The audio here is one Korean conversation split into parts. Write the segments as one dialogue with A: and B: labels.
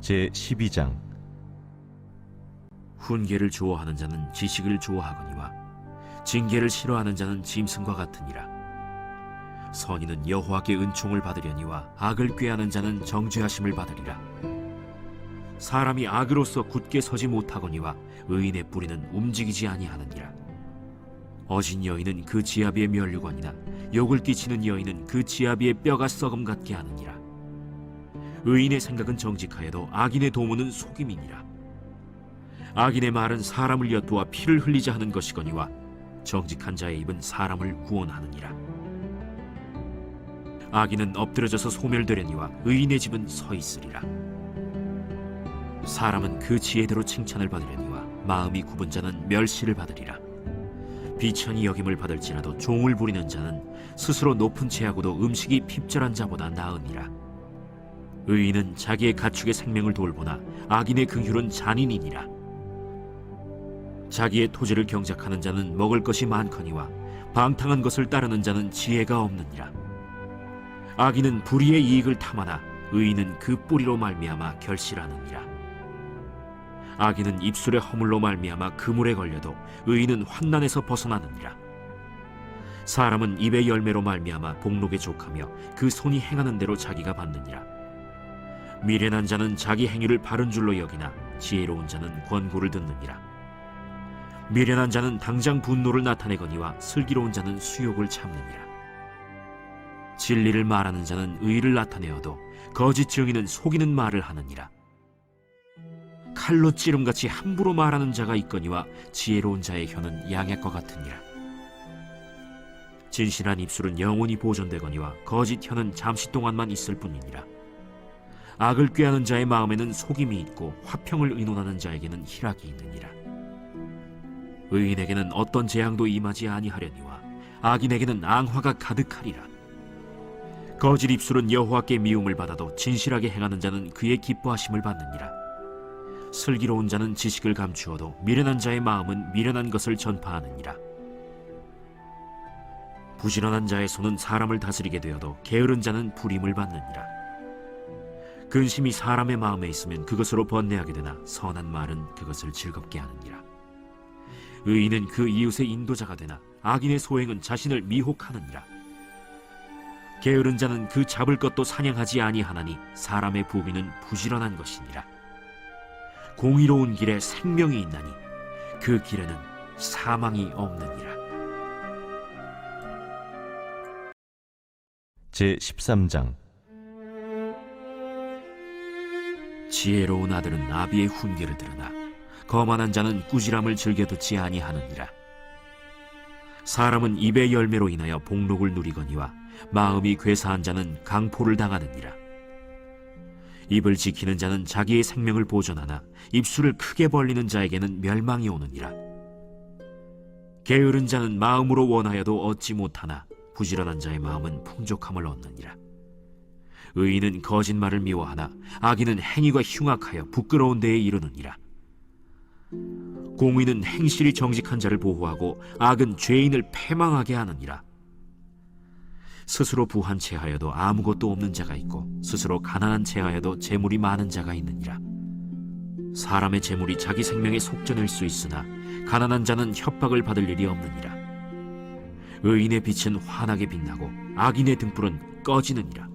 A: 제12장.
B: 훈계를 좋아하는 자는 지식을 좋아하거니와 징계를 싫어하는 자는 짐승과 같으니라. 선인은 여호와께 은총을 받으려니와 악을 꾀하는 자는 정죄하심을 받으리라. 사람이 악으로서 굳게 서지 못하거니와 의인의 뿌리는 움직이지 아니하느니라. 어진 여인은 그 지아비의 면류관이나 욕을 끼치는 여인은 그 지아비의 뼈가 썩음 같게 하느니라. 의인의 생각은 정직하여도 악인의 도모는 속임이니라. 악인의 말은 사람을 엿보아 피를 흘리자 하는 것이거니와 정직한 자의 입은 사람을 구원하느니라. 악인은 엎드려져서 소멸되려니와 의인의 집은 서 있으리라. 사람은 그 지혜대로 칭찬을 받으려니와 마음이 굽은 자는 멸시를 받으리라. 비천히 여김을 받을지라도 종을 부리는 자는 스스로 높은 채하고도 음식이 핍절한 자보다 나으니라. 의인은 자기의 가축의 생명을 돌보나 악인의 긍휼은 잔인이니라. 자기의 토지를 경작하는 자는 먹을 것이 많거니와 방탕한 것을 따르는 자는 지혜가 없느니라. 악인은 불의의 이익을 탐하나 의인은 그 뿌리로 말미암아 결실하느니라. 악인은 입술의 허물로 말미암아 그물에 걸려도 의인은 환난에서 벗어나느니라. 사람은 입의 열매로 말미암아 복록에 족하며 그 손이 행하는 대로 자기가 받느니라. 미련한 자는 자기 행위를 바른 줄로 여기나 지혜로운 자는 권고를 듣느니라. 미련한 자는 당장 분노를 나타내거니와 슬기로운 자는 수욕을 참느니라. 진리를 말하는 자는 의를 나타내어도 거짓 증인은 속이는 말을 하느니라. 칼로 찌름같이 함부로 말하는 자가 있거니와 지혜로운 자의 혀는 양약과 같으니라. 진실한 입술은 영원히 보존되거니와 거짓 혀는 잠시 동안만 있을 뿐이니라. 악을 꾀하는 자의 마음에는 속임이 있고 화평을 의논하는 자에게는 희락이 있느니라. 의인에게는 어떤 재앙도 임하지 아니하려니와 악인에게는 앙화가 가득하리라. 거짓 입술은 여호와께 미움을 받아도 진실하게 행하는 자는 그의 기뻐하심을 받느니라. 슬기로운 자는 지식을 감추어도 미련한 자의 마음은 미련한 것을 전파하느니라. 부지런한 자의 손은 사람을 다스리게 되어도 게으른 자는 불임을 받느니라. 근심이 사람의 마음에 있으면 그것으로 번뇌하게 되나 선한 말은 그것을 즐겁게 하느니라. 의인은 그 이웃의 인도자가 되나 악인의 소행은 자신을 미혹하느니라. 게으른 자는 그 잡을 것도 사냥하지 아니하나니 사람의 부귀는 부지런한 것이니라. 공의로운 길에 생명이 있나니 그 길에는 사망이 없느니라.
A: 제13장.
B: 지혜로운 아들은 아비의 훈계를 들으나 거만한 자는 꾸지람을 즐겨 듣지 아니하느니라. 사람은 입의 열매로 인하여 복록을 누리거니와 마음이 괴사한 자는 강포를 당하느니라. 입을 지키는 자는 자기의 생명을 보존하나 입술을 크게 벌리는 자에게는 멸망이 오느니라. 게으른 자는 마음으로 원하여도 얻지 못하나 부지런한 자의 마음은 풍족함을 얻느니라. 의인은 거짓말을 미워하나 악인은 행위가 흉악하여 부끄러운 데에 이르느니라. 공의는 행실이 정직한 자를 보호하고 악은 죄인을 패망하게 하느니라. 스스로 부한 채하여도 아무것도 없는 자가 있고 스스로 가난한 채하여도 재물이 많은 자가 있느니라. 사람의 재물이 자기 생명에 속전할 수 있으나 가난한 자는 협박을 받을 일이 없느니라. 의인의 빛은 환하게 빛나고 악인의 등불은 꺼지느니라.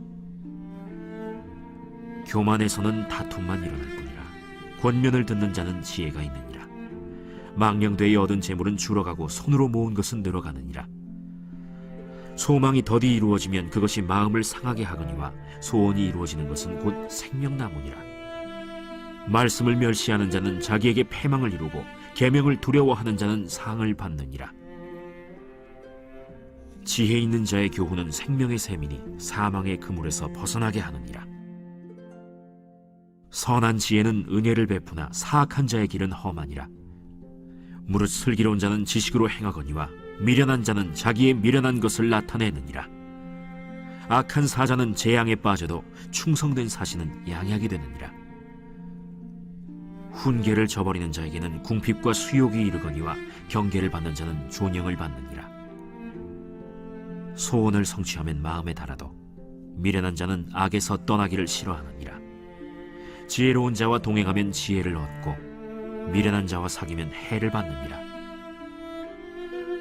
B: 교만에서는 다툼만 일어날 뿐이라. 권면을 듣는 자는 지혜가 있느니라. 망령되이 얻은 재물은 줄어가고 손으로 모은 것은 늘어가느니라. 소망이 더디 이루어지면 그것이 마음을 상하게 하거니와 소원이 이루어지는 것은 곧 생명나무니라. 말씀을 멸시하는 자는 자기에게 패망을 이루고 계명을 두려워하는 자는 상을 받느니라. 지혜 있는 자의 교훈은 생명의 샘이니 사망의 그물에서 벗어나게 하느니라. 선한 지혜는 은혜를 베푸나 사악한 자의 길은 험하니라. 무릇 슬기로운 자는 지식으로 행하거니와 미련한 자는 자기의 미련한 것을 나타내느니라. 악한 사자는 재앙에 빠져도 충성된 사신은 양약이 되느니라. 훈계를 저버리는 자에게는 궁핍과 수욕이 이르거니와 경계를 받는 자는 존영을 받느니라. 소원을 성취하면 마음에 달아도 미련한 자는 악에서 떠나기를 싫어하느니라. 지혜로운 자와 동행하면 지혜를 얻고 미련한 자와 사귀면 해를 받느니라.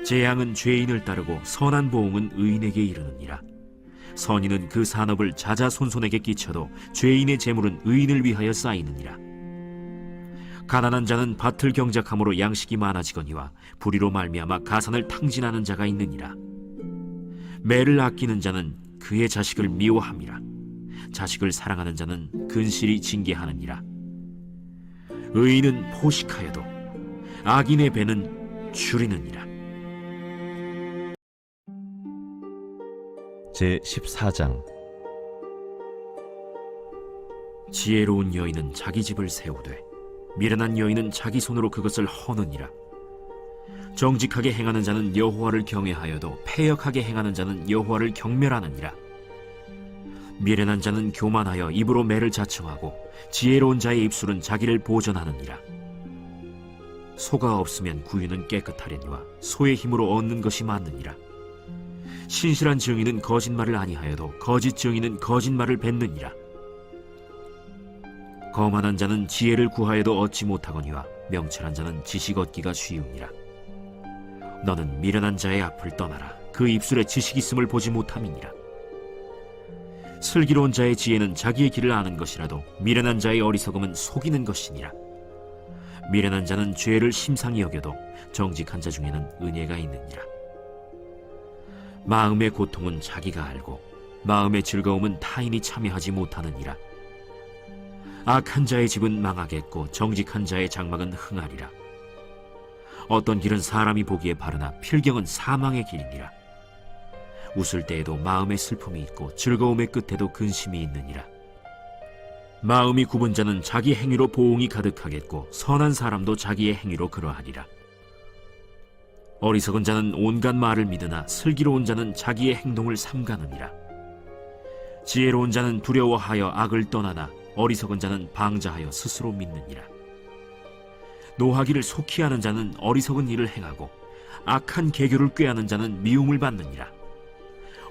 B: 재앙은 죄인을 따르고 선한 보응은 의인에게 이르느니라. 선인은 그 산업을 자자손손에게 끼쳐도 죄인의 재물은 의인을 위하여 쌓이느니라. 가난한 자는 밭을 경작함으로 양식이 많아지거니와 불의로 말미암아 가산을 탕진하는 자가 있느니라. 매를 아끼는 자는 그의 자식을 미워함이라. 자식을 사랑하는 자는 근실이 징계하느니라. 의인은 포식하여도 악인의 배는 줄이느니라.
A: 제14장.
B: 지혜로운 여인은 자기 집을 세우되 미련한 여인은 자기 손으로 그것을 허느니라. 정직하게 행하는 자는 여호와를 경외하여도 패역하게 행하는 자는 여호와를 경멸하느니라. 미련한 자는 교만하여 입으로 매를 자청하고 지혜로운 자의 입술은 자기를 보전하느니라. 소가 없으면 구유는 깨끗하려니와 소의 힘으로 얻는 것이 많느니라. 신실한 증인은 거짓말을 아니하여도 거짓 증인은 거짓말을 뱉느니라. 거만한 자는 지혜를 구하여도 얻지 못하거니와 명철한 자는 지식 얻기가 쉬우니라. 너는 미련한 자의 앞을 떠나라. 그 입술에 지식 있음을 보지 못함이니라. 슬기로운 자의 지혜는 자기의 길을 아는 것이라도 미련한 자의 어리석음은 속이는 것이니라. 미련한 자는 죄를 심상히 여겨도 정직한 자 중에는 은혜가 있느니라. 마음의 고통은 자기가 알고 마음의 즐거움은 타인이 참여하지 못하느니라. 악한 자의 집은 망하겠고 정직한 자의 장막은 흥하리라. 어떤 길은 사람이 보기에 바르나 필경은 사망의 길이니라. 웃을 때에도 마음의 슬픔이 있고 즐거움의 끝에도 근심이 있느니라. 마음이 굽은 자는 자기 행위로 보응이 가득하겠고 선한 사람도 자기의 행위로 그러하리라. 어리석은 자는 온갖 말을 믿으나 슬기로운 자는 자기의 행동을 삼가느니라. 지혜로운 자는 두려워하여 악을 떠나나 어리석은 자는 방자하여 스스로 믿느니라. 노하기를 속히 하는 자는 어리석은 일을 행하고 악한 계교를 꾀하는 자는 미움을 받느니라.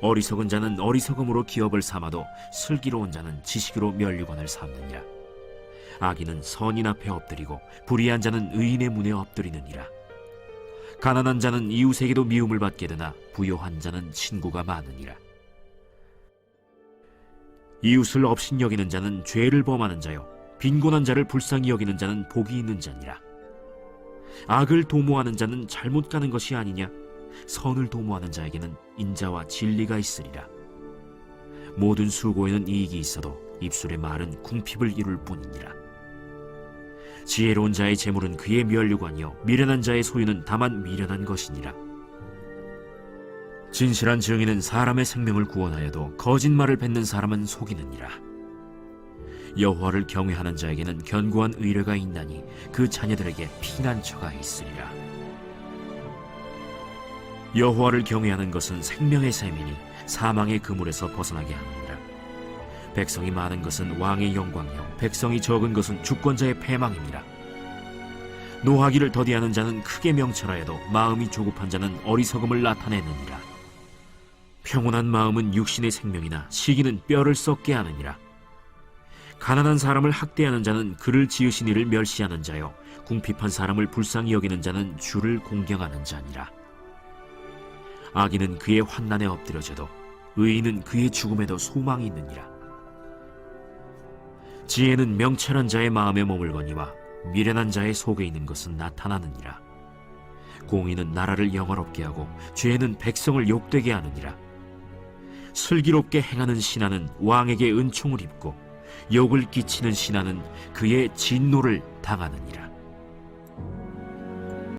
B: 어리석은 자는 어리석음으로 기업을 삼아도 슬기로운 자는 지식으로 면류관을 삼느니라. 악인은 선인 앞에 엎드리고 불의한 자는 의인의 문에 엎드리느니라. 가난한 자는 이웃에게도 미움을 받게 되나 부요한 자는 친구가 많으니라. 이웃을 업신여기는 자는 죄를 범하는 자요 빈곤한 자를 불쌍히 여기는 자는 복이 있는 자니라. 악을 도모하는 자는 잘못 가는 것이 아니냐? 선을 도모하는 자에게는 인자와 진리가 있으리라. 모든 수고에는 이익이 있어도 입술의 말은 궁핍을 이룰 뿐이니라. 지혜로운 자의 재물은 그의 면류관이요 미련한 자의 소유는 다만 미련한 것이니라. 진실한 증인은 사람의 생명을 구원하여도 거짓말을 뱉는 사람은 속이느니라. 여호와를 경외하는 자에게는 견고한 의뢰가 있나니 그 자녀들에게 피난처가 있으리라. 여호와를 경외하는 것은 생명의 샘이니 사망의 그물에서 벗어나게 하느니라. 백성이 많은 것은 왕의 영광이요 백성이 적은 것은 주권자의 패망이니라. 노하기를 더디하는 자는 크게 명철하여도 마음이 조급한 자는 어리석음을 나타내느니라. 평온한 마음은 육신의 생명이나 시기는 뼈를 썩게 하느니라. 가난한 사람을 학대하는 자는 그를 지으신 이를 멸시하는 자요 궁핍한 사람을 불쌍히 여기는 자는 주를 공경하는 자니라. 악인은 그의 환난에 엎드려져도 의인은 그의 죽음에도 소망이 있느니라. 지혜는 명철한 자의 마음에 머물거니와 미련한 자의 속에 있는 것은 나타나느니라. 공의는 나라를 영화롭게 하고 죄는 백성을 욕되게 하느니라. 슬기롭게 행하는 신하는 왕에게 은총을 입고 욕을 끼치는 신하는 그의 진노를 당하느니라.